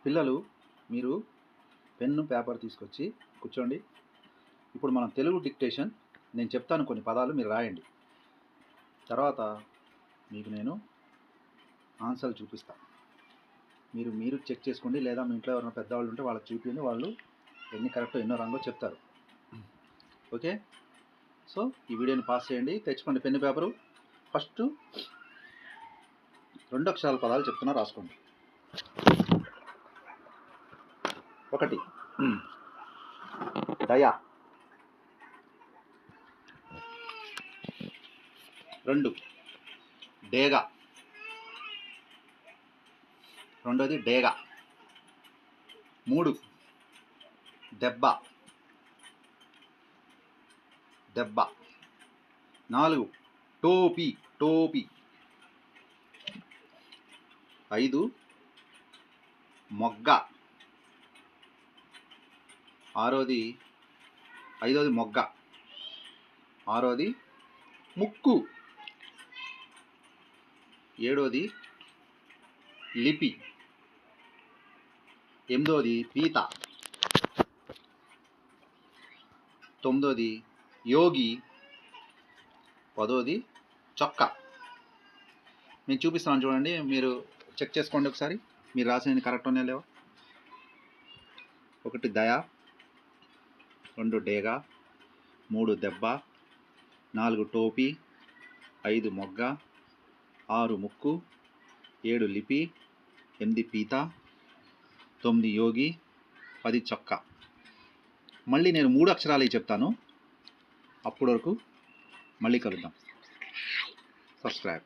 పిల్లలు మీరు pen paper తీసుకొచ్చి కూర్చోండి. ఇప్పుడు మనం తెలుగు డిక్టేషన్ నేను చెప్తాను, కొన్ని పదాలు మీరు రాయండి. తర్వాత మీకు నేను ఆన్సర్లు చూపిస్తాను. మీరు చెక్ చేసుకోండి, లేదా మీ ఇంట్లో ఎవరైనా పెద్దవాళ్ళు ఉంటే వాళ్ళకి చూపించండి, వాళ్ళు ఎన్ని కరెక్టో ఎన్నో రాంగో చెప్తారు. ఓకే, సో ఈ వీడియోని పాస్ చేయండి. తెచ్చుకోండి పెన్ను పేపరు. ఫస్ట్ 2 అక్షరాల పదాలు చెప్తున్నా, రాసుకోండి. 1 దయ, 2 డేగ, రెండోది డేగ, 3 దెబ్బ, 4 టోపీ, 5 మొగ్గ, 6ది మొగ్గ, 6ది ముక్కు, 7ది లిపి, 8ది పీత, 9ది యోగి, 10ది చొక్కా. నేను చూపిస్తున్నాను చూడండి, మీరు చెక్ చేసుకోండి ఒకసారి, మీరు రాసిన కరెక్ట్ ఉన్నాయో లేవో. 1 దయ, 2 డేగ, 3 దెబ్బ, 4 టోపీ, 5 మొగ్గ, 6 ముక్కు, 7 లిపి, 8 పీత, 9 యోగి, 10 చొక్కా. మళ్ళీ నేను 3 అక్షరాలు చెప్తాను, అప్పటి వరకు మళ్ళీ కలుద్దాం. సబ్స్క్రైబ్.